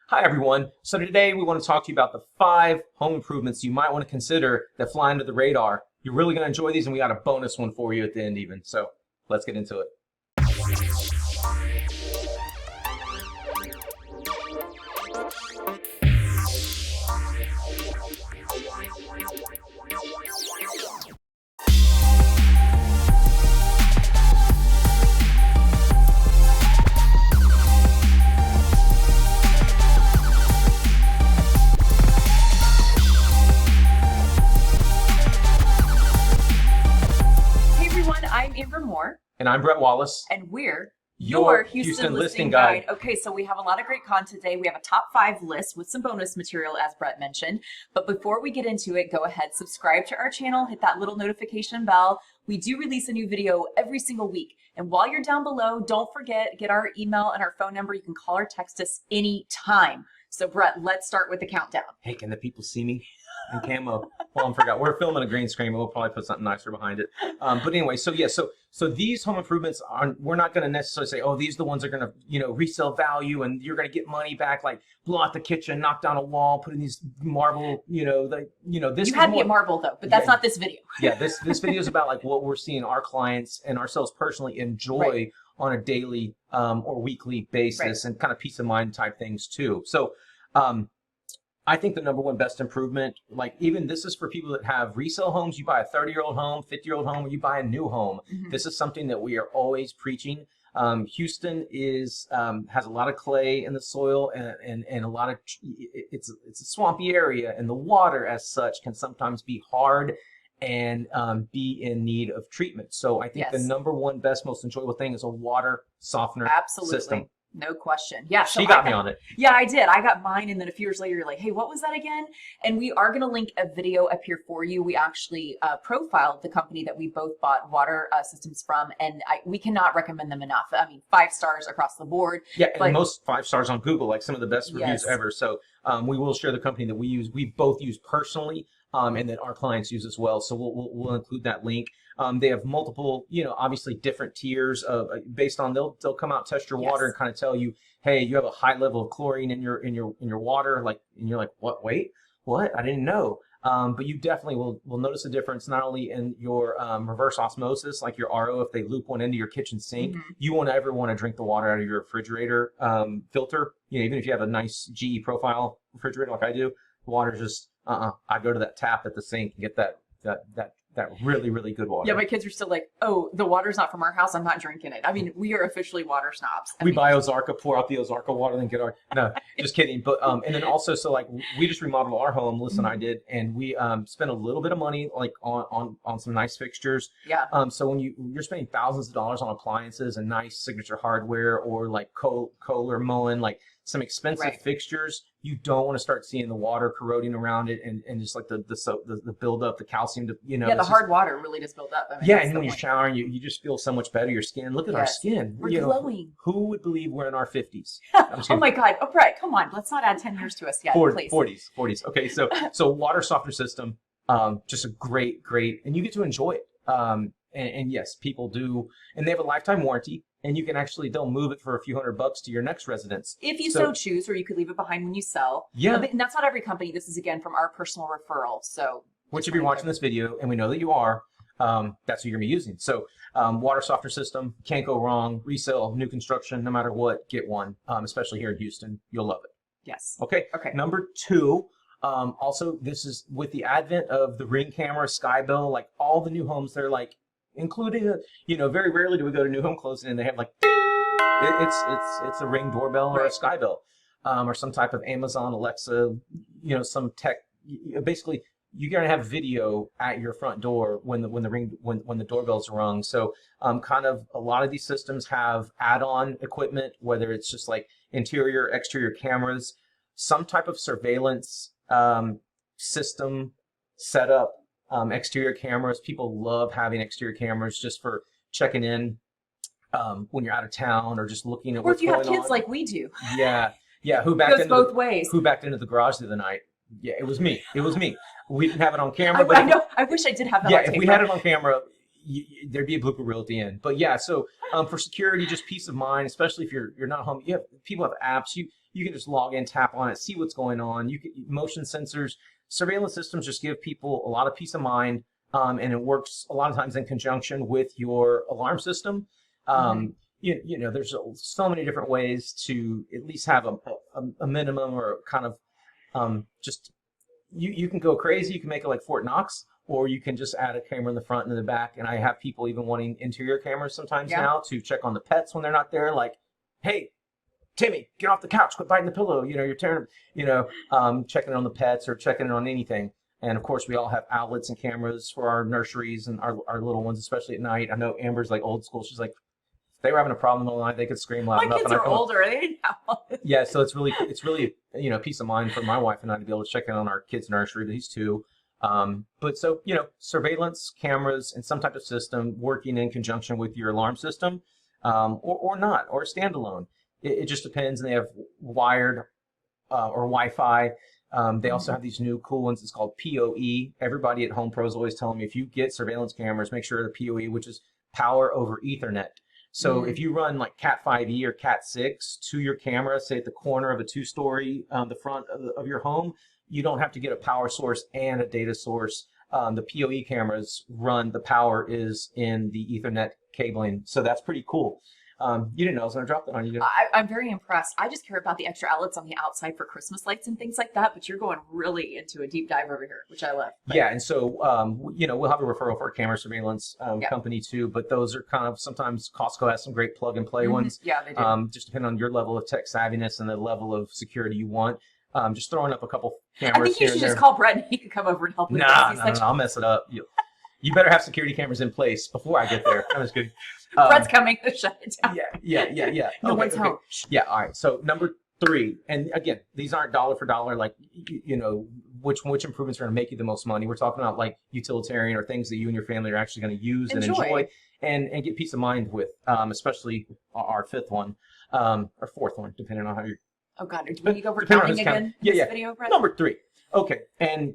Hi everyone. So today we want to talk to you about the 5 home improvements you might want to consider that fly under the radar. You're really going to enjoy these, and we got a bonus one for you at the end even. So let's get into it. And I'm Bret Wallace. And we're your Houston Listing Guide. Okay, so we have a lot of great content today. We have a top 5 list with some bonus material, as Bret mentioned. But before we get into it, go ahead, subscribe to our channel, hit that little notification bell. We do release a new video every single week. And while you're down below, don't forget, get our email and our phone number. You can call or text us anytime. So Bret, let's start with the countdown. Hey, can the people see me in camo? Well, I forgot. We're filming a green screen. We'll probably put something nicer behind it. But anyway, so these home improvements we're not going to necessarily say, oh, these are the ones that are going to, resale value and you're going to get money back, like blow out the kitchen, knock down a wall, put in these marble, this. You had me at marble though, but that's not this video. Yeah, this video is about like what we're seeing our clients and ourselves personally enjoy on a daily or weekly basis, and kind of peace of mind type things too. So, I think the #1 best improvement, like even this is for people that have resale homes. You buy a 30-year-old home, 50-year-old home, or you buy a new home. Mm-hmm. This is something that we are always preaching. Houston has a lot of clay in the soil and a lot of, it's a swampy area, and the water as such can sometimes be hard and be in need of treatment. So I think the #1 best, most enjoyable thing is a water softener system. No question. Yeah. So she got me on it. Yeah, I did. I got mine. And then a few years later, you're like, hey, what was that again? And we are going to link a video up here for you. We actually profiled the company that we both bought water systems from. And we cannot recommend them enough. I mean, 5 stars across the board. Yeah. And most 5 stars on Google, like some of the best reviews ever. So we will share the company that we both use personally. And that our clients use as well. So we'll include that link. They have multiple, obviously different tiers of based on they'll come out, test your water, and kind of tell you, hey, you have a high level of chlorine in your water, and you're like, what? Wait, what? I didn't know. But you definitely will notice a difference not only in your reverse osmosis, like your RO, if they loop one into your kitchen sink. Mm-hmm. You won't ever want to drink the water out of your refrigerator filter. Even if you have a nice GE profile refrigerator like I do, the water's just I go to that tap at the sink and get that really, really good water. Yeah, my kids are still like, oh, the water's not from our house, I'm not drinking it. I mean, we are officially water snobs. We buy Ozarka, pour out the Ozarka water, then get our, no, just kidding. But, and then also, so like, we just remodeled our home, Melissa and I did, and we spent a little bit of money, like, on some nice fixtures. Yeah. So when you're spending thousands of dollars on appliances and nice signature hardware, or like Kohler Moen, like some expensive fixtures, you don't want to start seeing the water corroding around it and just like the buildup, the calcium, Yeah, the hard water really does build up. I mean, and when you're showering, you just feel so much better. Your skin, look at our skin. We're glowing. Who would believe we're in our 50s? Oh my God. Oh, Bret, come on. Let's not add 10 years to us yet, please. 40s. Okay, so water softener system, just a great, and you get to enjoy it. And yes, people do, and they have a lifetime warranty. And you can actually, they'll move it for a few $100 to your next residence. If you so choose, or you could leave it behind when you sell. Yeah. And that's not every company. This is, again, from our personal referral. So, which if you're watching this video, and we know that you are, that's what you're going to be using. So water softener system, can't go wrong. Resale, new construction, no matter what, get one, especially here in Houston. You'll love it. Yes. Okay. #2, also, this is with the advent of the Ring camera, Skybell, like all the new homes, they're like, including very rarely do we go to new home closing and they have like it's a Ring doorbell or a Skybell, or some type of Amazon Alexa, some tech. Basically, you're gonna have video at your front door when the doorbell's rung. So kind of a lot of these systems have add-on equipment, whether it's just like interior, exterior cameras, some type of surveillance system setup. Exterior cameras. People love having exterior cameras just for checking in when you're out of town, or just looking at what's going on. Or if you have kids like we do. Yeah. Who backed into the garage the other night? Yeah, it was me. We didn't have it on camera. I know. I wish I did have that on tape. If we had it on camera, there'd be a blooper reel at the end. But yeah, so for security, just peace of mind, especially if you're not home. People have apps. You can just log in, tap on it, see what's going on. You can motion sensors, surveillance systems just give people a lot of peace of mind, and it works a lot of times in conjunction with your alarm system. There's so many different ways to at least have a minimum or kind of just you can go crazy. You can make it like Fort Knox, or you can just add a camera in the front and in the back. And I have people even wanting interior cameras sometimes now to check on the pets when they're not there. Like, hey, Timmy, get off the couch, quit biting the pillow. You're tearing, checking on the pets or checking on anything. And of course, we all have outlets and cameras for our nurseries and our little ones, especially at night. I know Amber's like old school. She's like, if they were having a problem in the middle of the night, they could scream loud enough. My kids are older. They didn't have one. Yeah, so it's really peace of mind for my wife and I to be able to check in on our kids' nursery. These two. But so, surveillance cameras and some type of system working in conjunction with your alarm system, or not, or standalone. It just depends. And they have wired or Wi-Fi. They also have these new cool ones. It's called PoE. Everybody at Home Pro is always telling me, if you get surveillance cameras, make sure the PoE, which is power over Ethernet. So if you run like Cat 5e or Cat 6 to your camera, say at the corner of a 2-story, the front of your home, you don't have to get a power source and a data source. The PoE cameras run, the power is in the Ethernet cabling. So that's pretty cool. You didn't know I was going to drop that on you. I'm very impressed. I just care about the extra outlets on the outside for Christmas lights and things like that, but you're going really into a deep dive over here, which I love. But yeah, and so, we'll have a referral for a camera surveillance company too, but those are kind of, sometimes Costco has some great plug-and-play ones. Yeah, they do. Just depending on your level of tech savviness and the level of security you want. Just throwing up a couple cameras. I think you should just call Bret and he could come over and help with this. No, I'll mess it up. You better have security cameras in place before I get there. I'm just kidding. Bret's coming to shut it down. Yeah. No one's home. Yeah, all right. So number 3, and again, these aren't dollar for dollar, like, which improvements are going to make you the most money. We're talking about like utilitarian or things that you and your family are actually going to use and enjoy and get peace of mind with, especially our 5th one, or 4th one, depending on how you're. Oh God, do we need to go over counting again? Yeah. Video, Bret? Number 3. Okay, and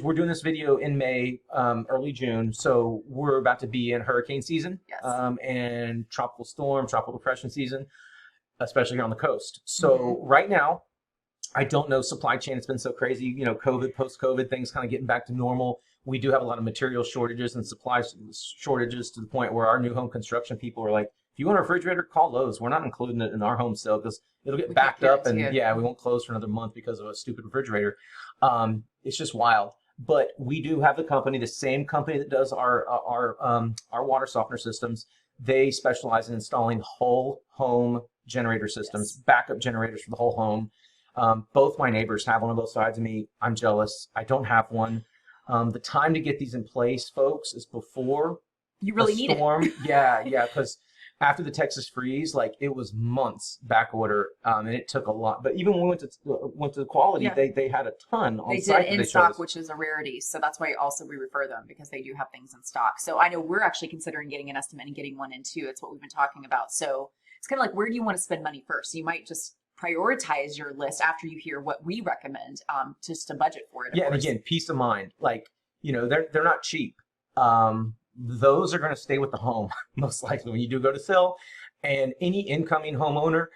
we're doing this video in May, early June, so we're about to be in hurricane season, and tropical storm, tropical depression season, especially here on the coast. So right now, I don't know supply chain. It's been so crazy, COVID, post-COVID, things kind of getting back to normal. We do have a lot of material shortages and supply shortages to the point where our new home construction people are like, if you want a refrigerator, call Lowe's. We're not including it in our home sale because it'll get backed up, and we won't close for another month because of a stupid refrigerator. It's just wild. But we do have the same company that does our water softener systems. They specialize in installing whole home generator systems, backup generators for the whole home. Both my neighbors have one on both sides of me. I'm jealous. I don't have one. The time to get these in place, folks, is before you really need it. Yeah, because after the Texas freeze, like it was months back order, and it took a lot. But even when we went to the quality, they had a ton on site. They did in stock, which is a rarity. So that's why also we refer them, because they do have things in stock. So I know we're actually considering getting an estimate and getting one in too. It's what we've been talking about. So it's kind of like, where do you want to spend money first? You might just prioritize your list after you hear what we recommend, just to budget for it. Yeah, and again, peace of mind. Like, they're not cheap. Those are going to stay with the home most likely when you do go to sell, and any incoming homeowner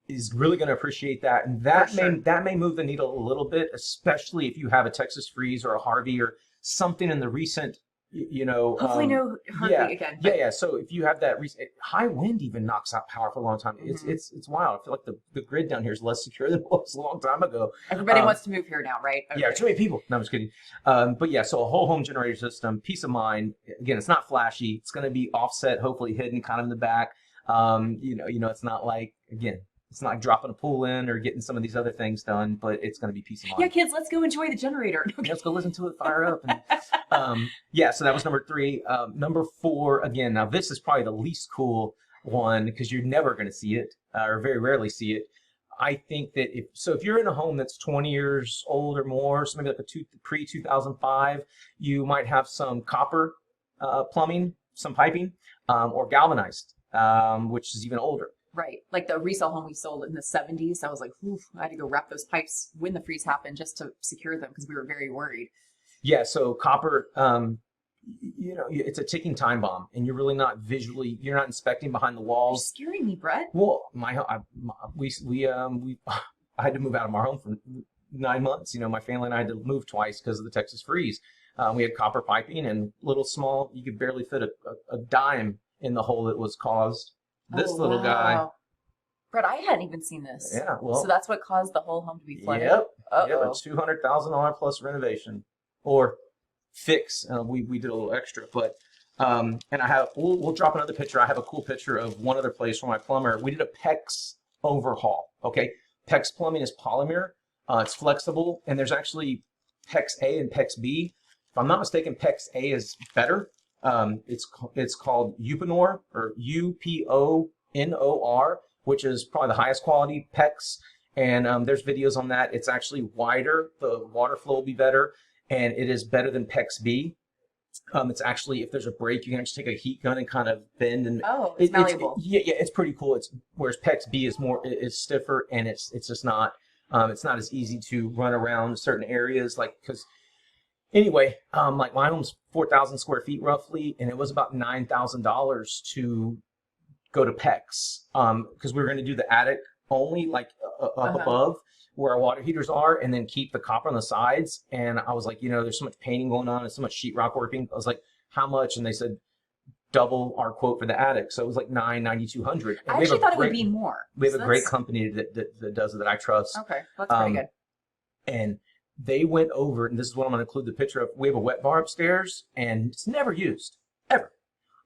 is really going to appreciate that, and that may move the needle a little bit, especially if you have a Texas freeze or a Harvey or something in the recent, hopefully no Harvey again. Yeah. So if you have that high wind, even knocks out power for a long time. It's wild. I feel like the grid down here is less secure than it was a long time ago. Everybody wants to move here now, right? Okay. Yeah, too many people. No, I'm just kidding. But yeah, so a whole home generator system, peace of mind. Again, it's not flashy. It's going to be offset, hopefully hidden kind of in the back. It's not like, again, it's not like dropping a pool in or getting some of these other things done, but it's going to be peace of mind. Yeah, kids, let's go enjoy the generator. Let's go listen to it fire up. And, so that was number 3. Number 4, again, now this is probably the least cool one because you're never going to see it or very rarely see it. I think that if you're in a home that's 20 years old or more, so maybe like a pre-2005, you might have some copper plumbing, some piping, or galvanized, which is even older. Right. Like the resale home we sold in the 70s. I was like, I had to go wrap those pipes when the freeze happened just to secure them because we were very worried. Yeah. So copper, it's a ticking time bomb, and you're really not you're not inspecting behind the walls. You're scaring me, Bret. Well, I I had to move out of our home for 9 months. You know, my family and I had to move twice because of the Texas freeze. We had copper piping and little small, you could barely fit a dime in the hole that was caused. This little guy. Brett, I hadn't even seen this. Yeah, well. So that's what caused the whole home to be flooded? Yep. Yep, it's $200,000 plus renovation. Or fix. We did a little extra. But, and I have, we'll drop another picture. I have a cool picture of one other place for my plumber. We did a PEX overhaul. Okay. PEX plumbing is polymer. It's flexible. And there's actually PEX A and PEX B. If I'm not mistaken, PEX A is better. It's called Uponor, or UPONOR, which is probably the highest quality PEX. And there's videos on that. It's actually wider. The water flow will be better. And it is better than PEX B. It's actually, if there's a break, you can actually take a heat gun and kind of bend. And it's malleable. Yeah, it's pretty cool. Whereas PEX B is stiffer, and it's just not, it's not as easy to run around certain areas. Like, because anyway, like my home's 4,000 square feet roughly, and it was about $9,000 to go to PEX, because we were going to do the attic only, like up above where our water heaters are, and then keep the copper on the sides. And I was like, you know, there's so much painting going on and so much sheetrock working. I was like, how much? And they said double our quote for the attic, so it was like $9,200. I actually thought it would be more. We have a great company that does it, that I trust. Okay, that's pretty good. And they went over, and this is what I'm going to include the picture of. We have a wet bar upstairs, and it's never used ever.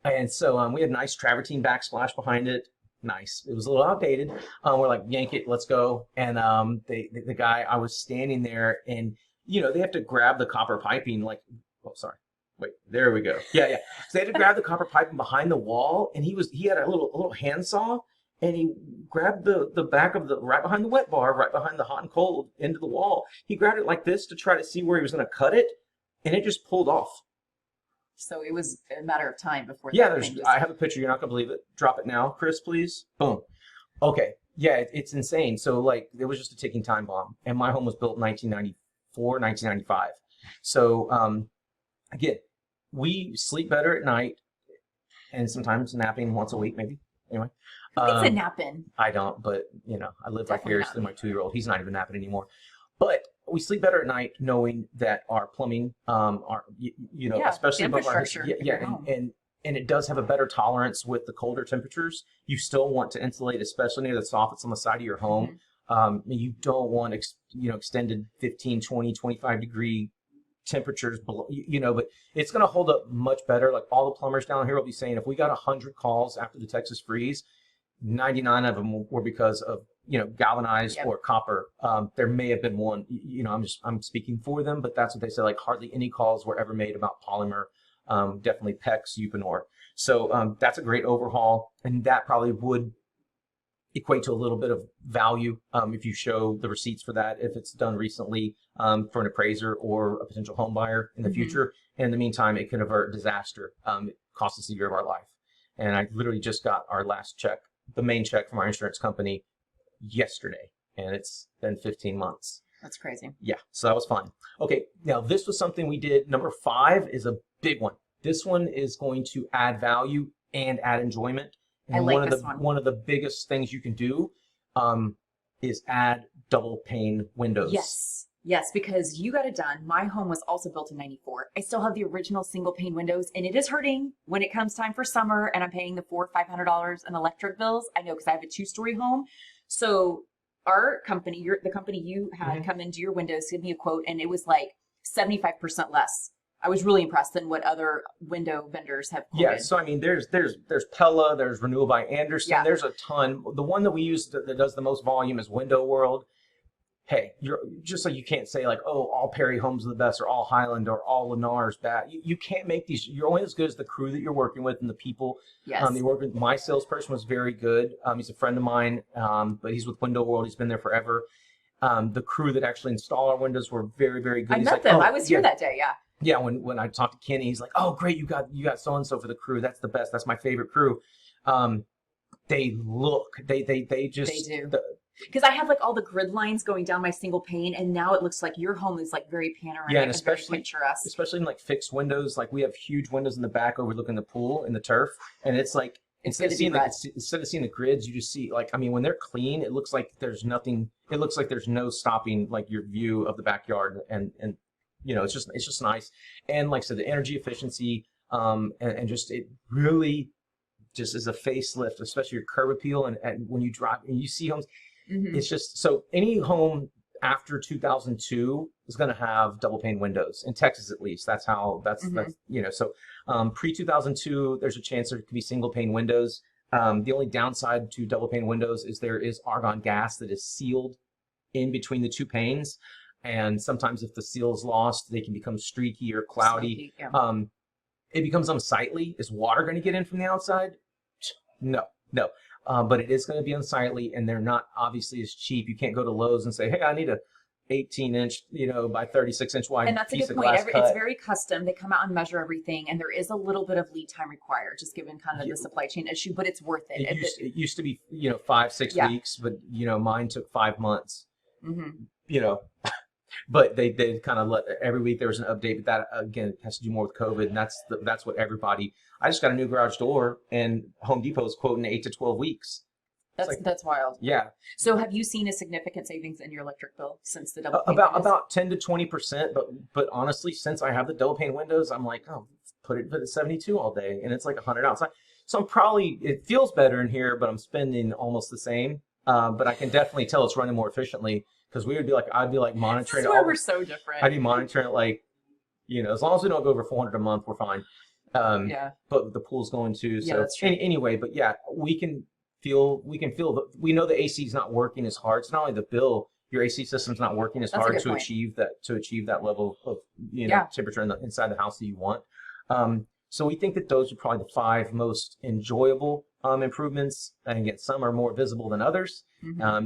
And so we had a nice travertine backsplash behind it. Nice. It was a little outdated. We're like, yank it, let's go. And the guy, I was standing there, and you know, they have to grab the copper piping, like, oh, sorry. Wait, there we go. Yeah. So they had to grab the copper piping behind the wall, and he had a little handsaw, and he grabbed the back of right behind the wet bar, right behind the hot and cold into the wall. He grabbed it like this to try to see where he was going to cut it, and it just pulled off. So it was a matter of time before. Yeah, I have a picture. You're not gonna believe it. Drop it now, Chris, please. Boom. Okay. Yeah, it's insane. So like, it was just a ticking time bomb. And my home was built in 1994, 1995. So again, we sleep better at night, and sometimes napping once a week, maybe. Anyway. Who gets a napping? I don't, but you know, I live vicariously. My 2-year-old, he's not even napping anymore. But we sleep better at night knowing that our plumbing, especially above our and it does have a better tolerance with the colder temperatures. You still want to insulate, especially near the soffits on the side of your home. You don't want extended 15, 20, 25 degree temperatures below, but it's going to hold up much better. Like all the plumbers down here will be saying, if we got 100 calls after the Texas freeze, 99 of them were because of galvanized or copper. There may have been one, I'm speaking for them, but that's what they said. Like hardly any calls were ever made about polymer. Definitely PEX, Uponor. So that's a great overhaul, and that probably would equate to a little bit of value if you show the receipts for that, if it's done recently for an appraiser or a potential home buyer in the future. And in the meantime, it can avert disaster. It costs us a year of our life. And I literally just got our last check, the main check from our insurance company, yesterday, and it's been 15 months. That's crazy. Yeah, so that was fun. Okay, now this was something we did. Number 5 is a big one. This one is going to add value and add enjoyment. And I like this one. One of the biggest things you can do is add double-pane windows. Yes, because you got it done. My home was also built in 94. I still have the original single-pane windows, and it is hurting when it comes time for summer, and I'm paying the $400-500 in electric bills. I know, because I have a 2-story home. So our company, the company you had come into your windows, give me a quote, and it was like 75% less. I was really impressed than what other window vendors have quoted. Yeah, so I mean, there's Pella, there's Renewal by Anderson, there's a ton. The one that we use that does the most volume is Window World. Hey, you're just like, you can't say like, oh, all Perry Homes are the best, or all Highland, or all Lennar's bad. You can't make these. You're only as good as the crew that you're working with and the people. Yes. You work with. My salesperson was very good. He's a friend of mine, but he's with Window World. He's been there forever. The crew that actually install our windows were very, very good. I met them. I was here that day. Yeah. Yeah. When I talked to Kenny, he's like, oh, great, you got so and so for the crew. That's the best. That's my favorite crew. They do. Because I have like all the grid lines going down my single pane, and now it looks like your home is like very panoramic and especially, very picturesque. Especially in like fixed windows. Like we have huge windows in the back overlooking the pool and the turf, and it's like instead of seeing the grids, you just see like, I mean, when they're clean, it looks like there's nothing. It looks like there's no stopping like your view of the backyard, and it's just nice. And like I said, the energy efficiency, and just it really just is a facelift, especially your curb appeal, and when you drive and you see homes, it's just so any home after 2002 is going to have double pane windows in Texas, at least. That's so pre 2002, there's a chance there could be single pane windows. The only downside to double pane windows is there is argon gas that is sealed in between the two panes, and sometimes if the seal is lost, they can become streaky or cloudy. It becomes unsightly. Is water going to get in from the outside? No. But it is going to be unsightly, and they're not obviously as cheap. You can't go to Lowe's and say, hey, I need a 18-inch, by 36-inch wide and that's a piece good of point. glass cut. It's very custom. They come out and measure everything, and there is a little bit of lead time required, just given kind of the supply chain issue, but it's worth it. It used to be 5-6 weeks, but mine took 5 months. But they kind of let every week there was an update, but that again has to do more with COVID, and that's what everybody. I just got a new garage door, and Home Depot is quoting 8 to 12 weeks. That's wild. Yeah. So have you seen a significant savings in your electric bill since the double pane about 10 to 20%, but honestly, since I have the double pane windows, I'm like, oh, put it at 72 all day, and it's like 100 outside. So it feels better in here, but I'm spending almost the same. But I can definitely tell it's running more efficiently, because I'd be monitoring. This is where we're so different. I'd be monitoring it as long as we don't go over 400 a month, we're fine. But the pool's going to. So that's true. Anyway, but yeah, we know the AC is not working as hard. It's not only the bill, your AC system's not working as hard to achieve that level of temperature inside the house that you want. So we think that those are probably the 5 most enjoyable improvements. And again, some are more visible than others.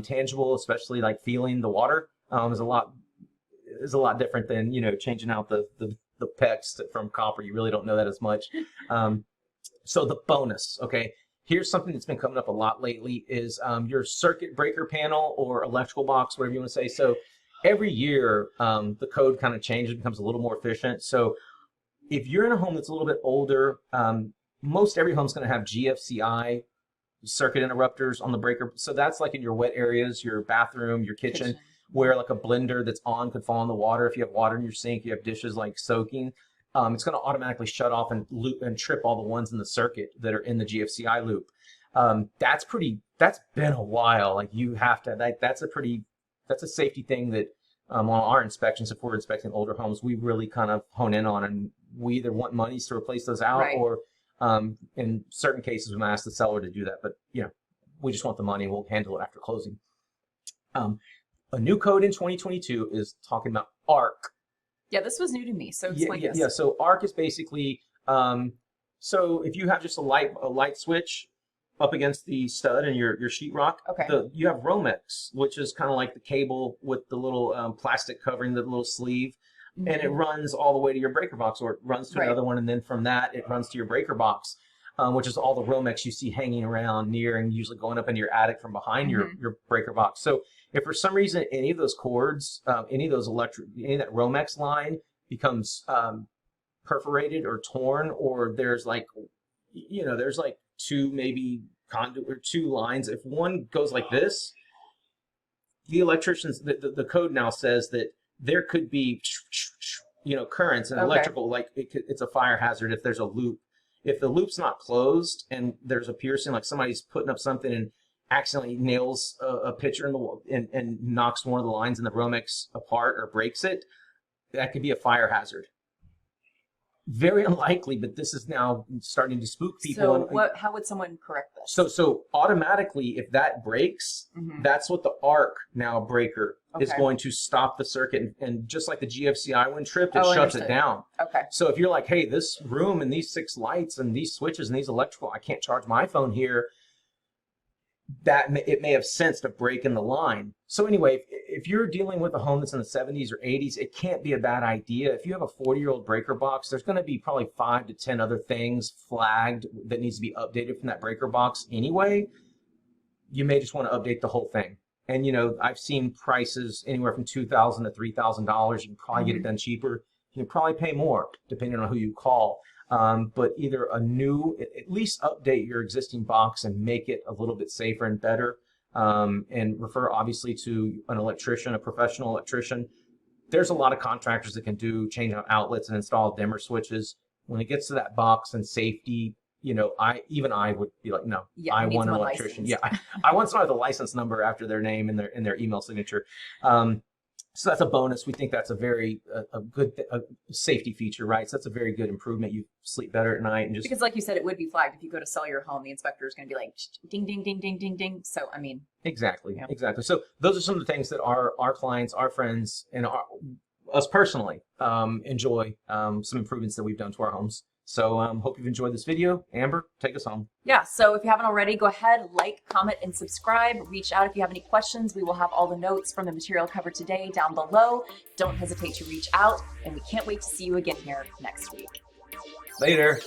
Tangible, especially like feeling the water, is a lot different than changing out the PEX from copper. You really don't know that as much. So the bonus, okay. Here's something that's been coming up a lot lately is your circuit breaker panel or electrical box, whatever you want to say. So every year, the code kind of changes, becomes a little more efficient. So if you're in a home that's a little bit older, most every home's going to have GFCI circuit interrupters on the breaker. So that's like in your wet areas, your bathroom, your kitchen, where like a blender that's on could fall in the water. If you have water in your sink, you have dishes like soaking. It's going to automatically shut off and loop and trip all the ones in the circuit that are in the GFCI loop. That's been a while. Like you have to, that's a safety thing that on our inspections, if we're inspecting older homes, we really kind of hone in on, and we either want monies to replace those out, or in certain cases we might ask the seller to do that. But we just want the money. We'll handle it after closing. A new code in 2022 is talking about ARC. Yeah, this was new to me, so explain this. Yeah, so ARC is basically, so if you have just a light switch up against the stud in your sheetrock, you have Romex, which is kind of like the cable with the little plastic covering the little sleeve, and it runs all the way to your breaker box, or it runs to another one, and then from that, it runs to your breaker box, which is all the Romex you see hanging around near and usually going up into your attic from behind your breaker box. So if for some reason any of those cords, any of that Romex line becomes perforated or torn, or there's two maybe conduit or two lines. If one goes like this, the electricians, the code now says that there could be currents and electrical, it's a fire hazard if there's a loop. If the loop's not closed and there's a piercing, like somebody's putting up something and accidentally nails a picture in the wall and knocks one of the lines in the Romex apart or breaks it, that could be a fire hazard. Very unlikely, but this is now starting to spook people. So how would someone correct this? So automatically, if that breaks, that's what the ARC now breaker is going to stop the circuit. And just like the GFCI one tripped, it shuts it down. Okay. So if you're like, hey, this room and these 6 lights and these switches and these electrical, I can't charge my phone here, it may have sensed a break in the line. So anyway, if you're dealing with a home that's in the 70s or 80s, it can't be a bad idea. If you have a 40-year-old breaker box, there's going to be probably 5 to 10 other things flagged that needs to be updated from that breaker box anyway. You may just want to update the whole thing. And I've seen prices anywhere from $2,000 to $3,000. You can probably get it done cheaper. you probably pay more depending on who you call. But either at least update your existing box and make it a little bit safer and better. And refer obviously to an electrician, a professional electrician. There's a lot of contractors that can change out outlets and install dimmer switches. When it gets to that box and safety, I would be like, no, I want an electrician. Licensed. Yeah, I want someone with a license number after their name and their email signature. So that's a bonus. We think that's a very good safety feature, right? So that's a very good improvement. You sleep better at night, and just because, like you said, it would be flagged if you go to sell your home. The inspector is going to be like, ding, ding, ding, ding, ding, ding. So I mean, exactly. So those are some of the things that our clients, our friends, and us personally enjoy. Some improvements that we've done to our homes. So hope you've enjoyed this video. Amber, take us home. Yeah, so if you haven't already, go ahead, like, comment, and subscribe. Reach out if you have any questions. We will have all the notes from the material covered today down below. Don't hesitate to reach out, and we can't wait to see you again here next week. Later.